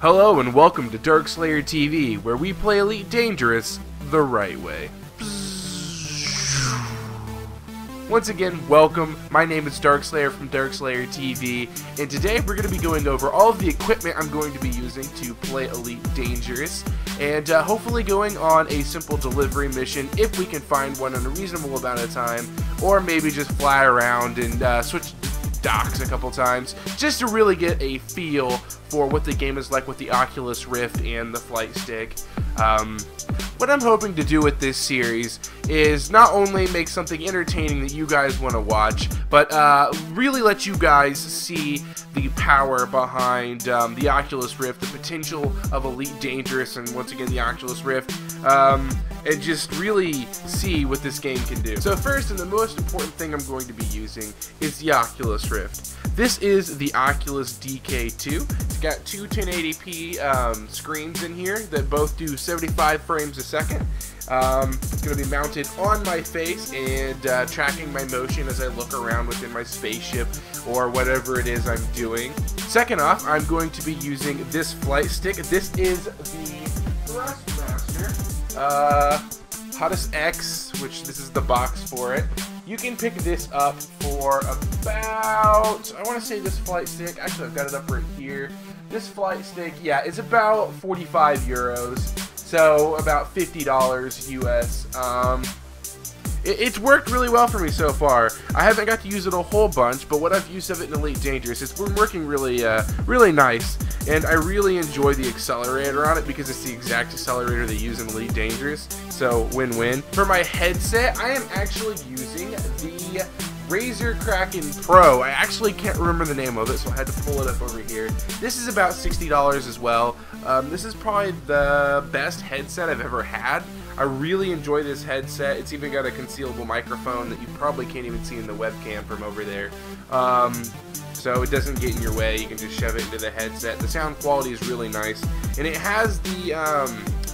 Hello and welcome to DarkslayerTV, where we play Elite Dangerous the right way. Once again, welcome. My name is Darkslayer from DarkslayerTV, and today we're going to be going over all of the equipment I'm going to be using to play Elite Dangerous, and hopefully going on a simple delivery mission if we can find one in a reasonable amount of time, or maybe just fly around and switch docks a couple times, just to really get a feel for what the game is like with the Oculus Rift and the flight stick. What I'm hoping to do with this series is not only make something entertaining that you guys want to watch, but really let you guys see the power behind the Oculus Rift, the potential of Elite Dangerous, and once again the Oculus Rift, and just really see what this game can do. So first, and the most important thing I'm going to be using is the Oculus Rift. This is the Oculus DK2. It's got two 1080p screens in here that both do 75 frames a second. It's going to be mounted on my face and tracking my motion as I look around within my spaceship or whatever it is I'm doing. Second off, I'm going to be using this flight stick. This is the Thrustmaster Hottest X, which this is the box for it. You can pick this up for about, I want to say this flight stick, actually I've got it up right here. This flight stick, yeah, it's about 45 euros, so about $50 US. It's worked really well for me so far. I haven't got to use it a whole bunch, but what I've used of it in Elite Dangerous, it's been working really, really nice, and I really enjoy the accelerator on it because it's the exact accelerator they use in Elite Dangerous, so win-win. For my headset, I am actually using the Razer Kraken Pro. I actually can't remember the name of it, so I had to pull it up over here. This is about $60 as well. This is probably the best headset I've ever had. I really enjoy this headset. It's even got a concealable microphone that you probably can't even see in the webcam from over there. So it doesn't get in your way. You can just shove it into the headset. The sound quality is really nice. And it has the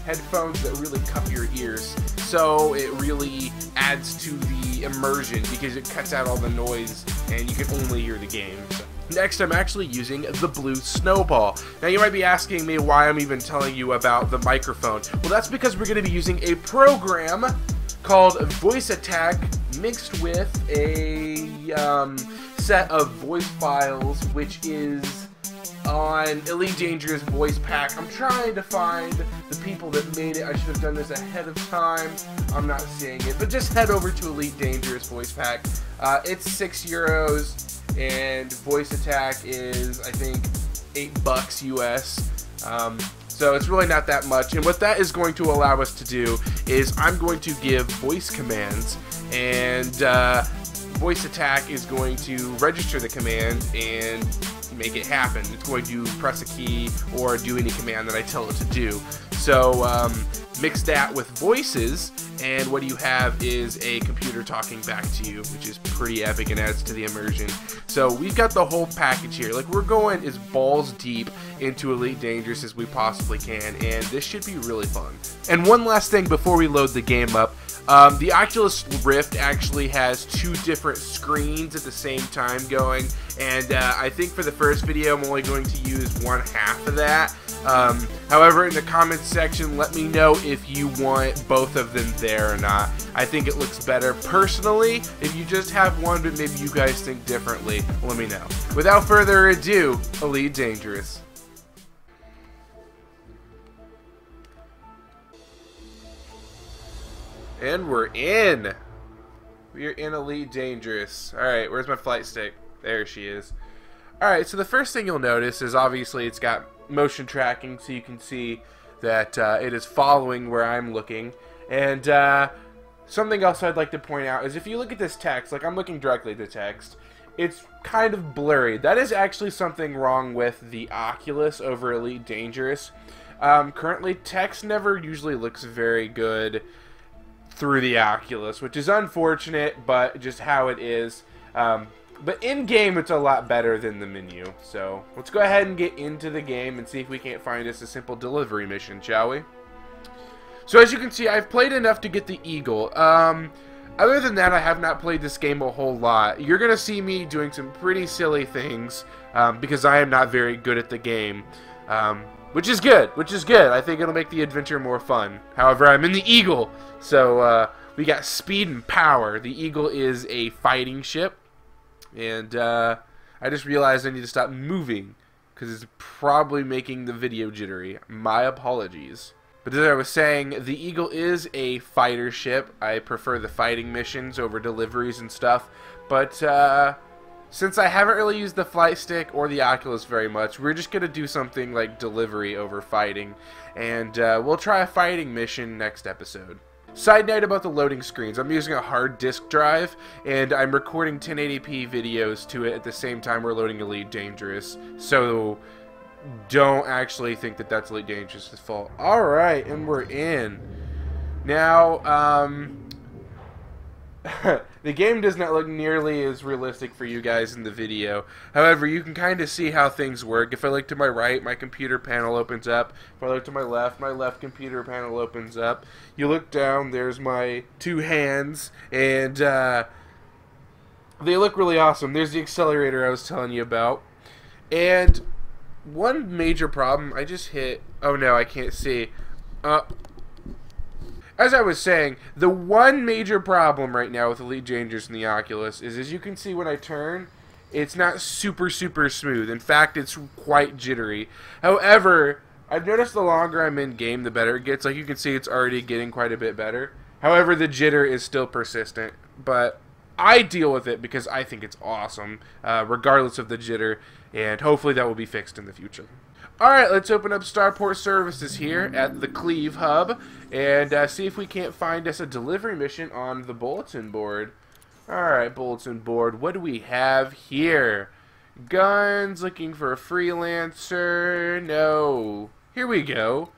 headphones that really cup your ears. So it really adds to the immersion because it cuts out all the noise and you can only hear the game. So. Next, I'm actually using the Blue Snowball. Now, you might be asking me why I'm even telling you about the microphone. Well, that's because we're going to be using a program called Voice Attack mixed with a set of voice files, which is on Elite Dangerous Voice Pack. I'm trying to find the people that made it. I should have done this ahead of time. I'm not seeing it, but just head over to Elite Dangerous Voice Pack. It's 6 euros. And Voice Attack is, I think, $8 US. So it's really not that much. And what that is going to allow us to do is I'm going to give voice commands, and Voice Attack is going to register the command and make it happen. It's going to press a key or do any command that I tell it to do. So mix that with voices, and what you have is a computer talking back to you, which is pretty epic and adds to the immersion. So we've got the whole package here. Like, we're going as balls deep into Elite Dangerous as we possibly can, and this should be really fun. And one last thing before we load the game up. The Oculus Rift actually has two different screens at the same time going, and I think for the first video I'm only going to use one half of that. However, in the comments section, let me know if you want both of them there or not. I think it looks better personally if you just have one, but maybe you guys think differently. Let me know. Without further ado, Elite Dangerous. And we're in. We're in Elite Dangerous. Alright, where's my flight stick? There she is. Alright, so the first thing you'll notice is obviously it's got motion tracking, so you can see that it is following where I'm looking. And something else I'd like to point out is if you look at this text, like I'm looking directly at the text, it's kind of blurry. That is actually something wrong with the Oculus over Elite Dangerous. Currently, text never usually looks very good through the Oculus, which is unfortunate, but just how it is. But in-game, it's a lot better than the menu. So let's go ahead and get into the game and see if we can't find us a simple delivery mission, shall we? So as you can see, I've played enough to get the Eagle. Other than that, I have not played this game a whole lot. You're going to see me doing some pretty silly things because I am not very good at the game. Which is good, I think it'll make the adventure more fun. However, I'm in the Eagle, so we got speed and power. The Eagle is a fighting ship, and I just realized I need to stop moving, because it's probably making the video jittery. My apologies. But as I was saying, the Eagle is a fighter ship. I prefer the fighting missions over deliveries and stuff, but since I haven't really used the flight stick or the Oculus very much, we're just going to do something like delivery over fighting. And we'll try a fighting mission next episode. Side note about the loading screens. I'm using a hard disk drive, and I'm recording 1080p videos to it at the same time we're loading Elite Dangerous. So don't actually think that that's Elite Dangerous' fault. Alright, and we're in. Now, the game does not look nearly as realistic for you guys in the video. However, you can kind of see how things work. If I look to my right, my computer panel opens up. If I look to my left computer panel opens up. You look down, there's my two hands, and they look really awesome. There's the accelerator I was telling you about. And one major problem, I just hit... Oh no, I can't see. As I was saying, the one major problem right now with Elite Dangerous and the Oculus is, as you can see when I turn, it's not super smooth. In fact, it's quite jittery. However, I've noticed the longer I'm in game, the better it gets. Like you can see, it's already getting quite a bit better. However, the jitter is still persistent, but I deal with it because I think it's awesome, regardless of the jitter, and hopefully that will be fixed in the future. Alright, let's open up Starport Services here at the Cleve Hub and see if we can't find us a delivery mission on the bulletin board. Alright, bulletin board, what do we have here? Guns, looking for a freelancer, no. Here we go.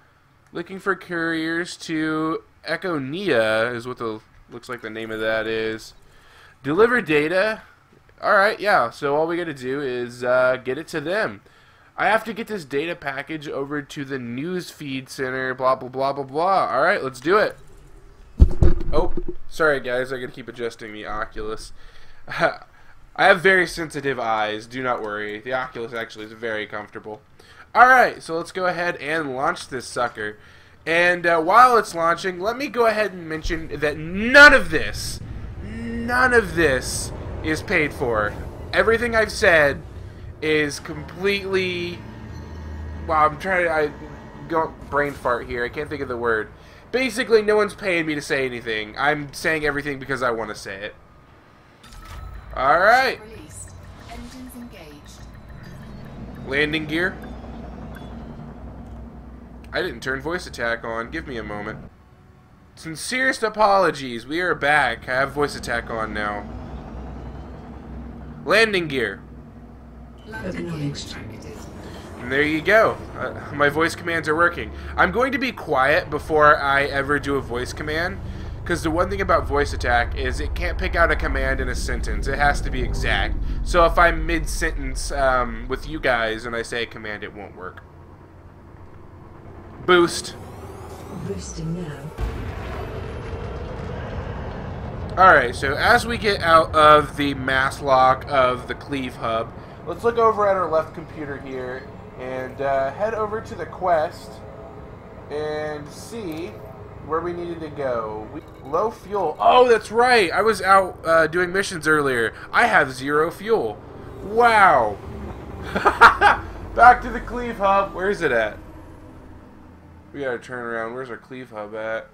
Looking for couriers to Echonia is what the looks like the name of that is. Deliver data. Alright, yeah, so all we gotta do is get it to them. I have to get this data package over to the newsfeed center, blah, blah, blah, blah, blah. Alright, let's do it. Oh, sorry guys, I gotta keep adjusting the Oculus. I have very sensitive eyes, do not worry. The Oculus actually is very comfortable. Alright, so let's go ahead and launch this sucker. And while it's launching, let me go ahead and mention that none of this is paid for. Everything I've said is completely... Wow, I go brain fart here. I can't think of the word. Basically, no one's paying me to say anything. I'm saying everything because I want to say it. Alright. Engines engaged. Landing gear. I didn't turn voice attack on. Give me a moment. Sincerest apologies. We are back. I have voice attack on now. Landing gear. Acknowledged. And there you go. My voice commands are working. I'm going to be quiet before I ever do a voice command, because the one thing about voice attack is it can't pick out a command in a sentence. It has to be exact. So if I'm mid-sentence with you guys and I say a command, it won't work. Boost. Boosting now. Alright, so as we get out of the mass lock of the Cleve Hub, let's look over at our left computer here and head over to the quest and see where we needed to go. Low fuel. Oh, that's right. I was out doing missions earlier. I have 0 fuel. Wow. Back to the Cleve Hub. Where's it at? We gotta turn around. Where's our Cleve Hub at?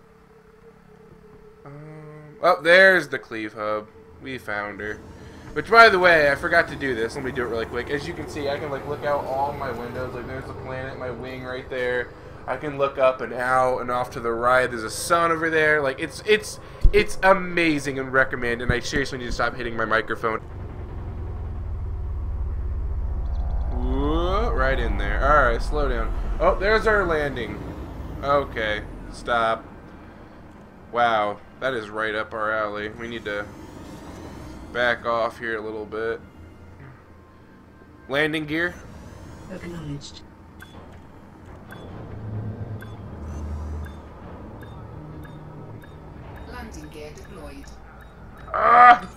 Oh, there's the Cleve Hub. We found her. Which, by the way, I forgot to do this. Let me do it really quick. As you can see, I can like look out all my windows. Like there's the planet, my wing right there. I can look up and out and off to the right. There's a sun over there. Like it's amazing and recommend. And I seriously need to stop hitting my microphone. Whoa, right in there. All right, slow down. Oh, there's our landing. Okay, stop. Wow, that is right up our alley. We need to back off here a little bit. Landing gear. Acknowledged. Landing gear deployed. I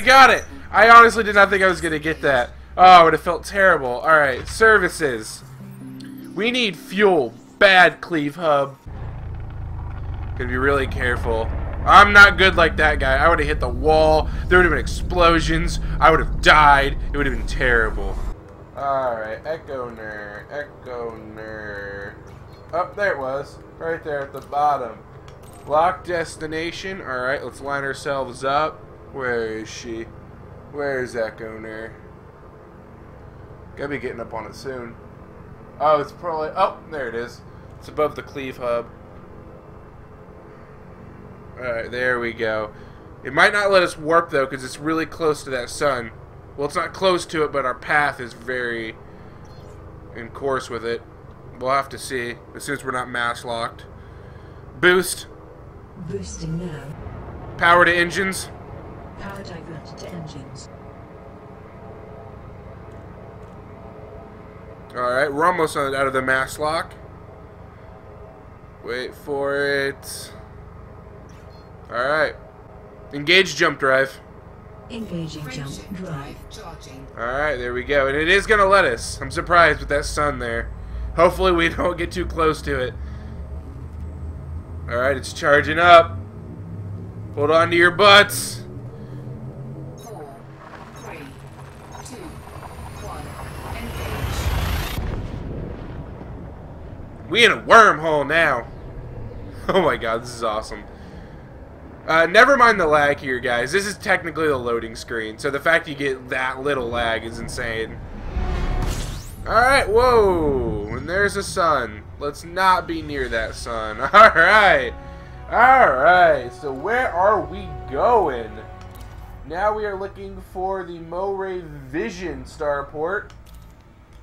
got it. I honestly did not think I was gonna get that. Oh, it would have felt terrible. Alright, services. We need fuel. Bad, Cleve Hub. Gotta be really careful. I'm not good like that guy. I would have hit the wall. There would have been explosions. I would have died. It would have been terrible. Alright, Echo Ner. Echo Ner. Oh, there it was. Right there at the bottom. Lock destination. Alright, let's line ourselves up. Where is she? Where's Echo Ner? Gotta be getting up on it soon. Oh, it's probably... Oh, there it is. It's above the Cleve Hub. Alright, there we go. It might not let us warp, though, because it's really close to that sun. Well, it's not close to it, but our path is very in course with it. We'll have to see, as soon as we're not mass locked. Boost. Boosting now. Power to engines. Power diverted to engines. Alright, we're almost out of the mass lock. Wait for it. Alright. Engage jump drive. Engaging jump drive. Alright, there we go. And it is going to let us. I'm surprised with that sun there. Hopefully we don't get too close to it. Alright, it's charging up. Hold on to your butts. 4, 3, 2, 1. Engage. We in a wormhole now. Oh my god, this is awesome. Never mind the lag here, guys. This is technically the loading screen, so the fact you get that little lag is insane. Alright, whoa! And there's the sun. Let's not be near that sun. Alright! Alright, so where are we going? Now we are looking for the Moray Vision starport.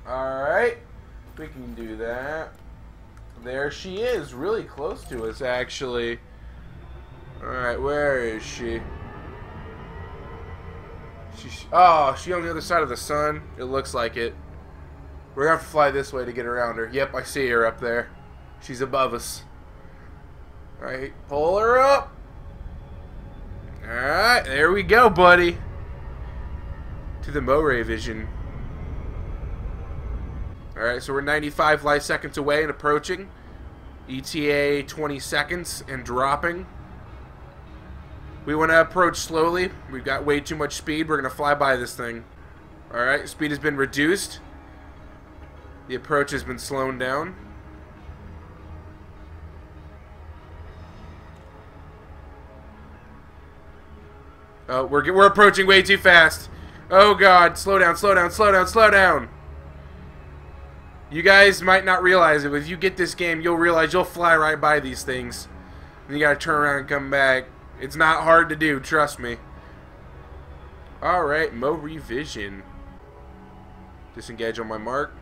Alright, we can do that. There she is, really close to us, actually. Alright, where is she? Oh, she on the other side of the sun? It looks like it. We're gonna have to fly this way to get around her. Yep, I see her up there. She's above us. Alright, pull her up. Alright, there we go, buddy. To the Moray Vision. Alright, so we're 95 light seconds away and approaching. ETA 20 seconds and dropping. We want to approach slowly. We've got way too much speed. We're going to fly by this thing. Alright, speed has been reduced. The approach has been slowed down. Oh, we're approaching way too fast. Oh god, slow down, slow down, slow down, slow down. You guys might not realize it, but if you get this game, you'll realize you'll fly right by these things. And you gotta turn around and come back. It's not hard to do, trust me. Alright, Moray Vision. Disengage on my mark.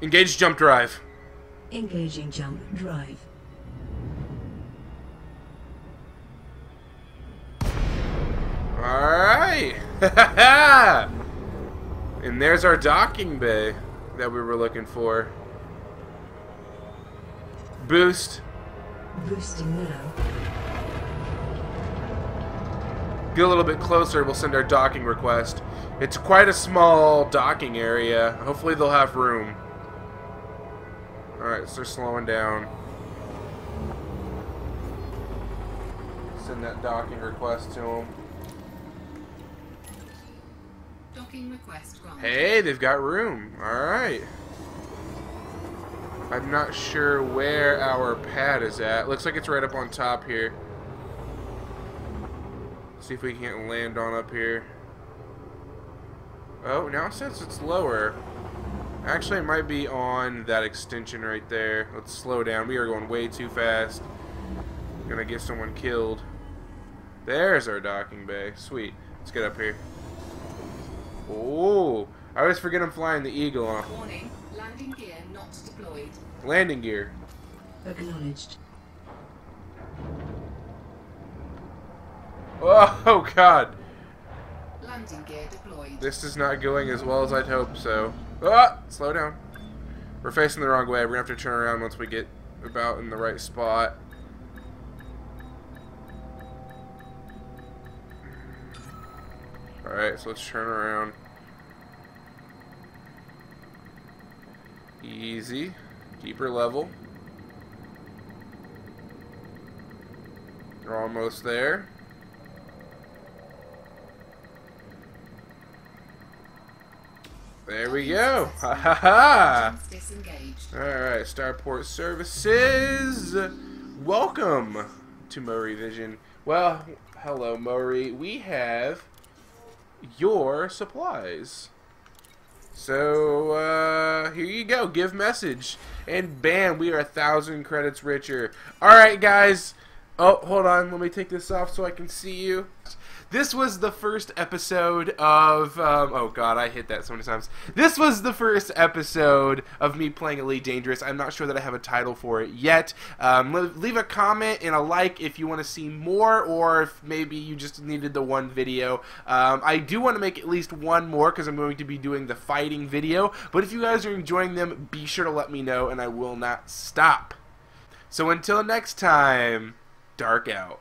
Engage jump drive. Engaging jump drive. Alright. And there's our docking bay that we were looking for. Boost. Boosting now. Get a little bit closer, we'll send our docking request. It's quite a small docking area. Hopefully they'll have room. Alright, so they're slowing down. Send that docking request to them. Docking request granted. Hey, they've got room. Alright. I'm not sure where our pad is at. Looks like it's right up on top here. See if we can't land on up here. Oh, now it says it's lower. Actually, it might be on that extension right there. Let's slow down. We are going way too fast. Gonna get someone killed. There's our docking bay. Sweet. Let's get up here. Oh, I always forget I'm flying the Eagle on. Warning, landing gear not deployed. Landing gear. Acknowledged. Oh, God. Landing gear deployed. This is not going as well as I'd hope so. Ah, slow down. We're facing the wrong way. We're going to have to turn around once we get about in the right spot. Alright, so let's turn around. Easy. Keep her level. We're almost there. There we go. Ha ha ha. Alright, Starport Services. Welcome to Murray Vision. Well, hello Murray. We have your supplies. So, here you go. Give message. And bam, we are 1,000 credits richer. Alright, guys. Oh, hold on. Let me take this off so I can see you. This was the first episode of, oh god, I hit that so many times. This was the first episode of me playing Elite Dangerous. I'm not sure that I have a title for it yet. Leave a comment and a like if you want to see more, or if maybe you just needed the one video. I do want to make at least one more because I'm going to be doing the fighting video. But if you guys are enjoying them, be sure to let me know and I will not stop. So until next time, Dark out.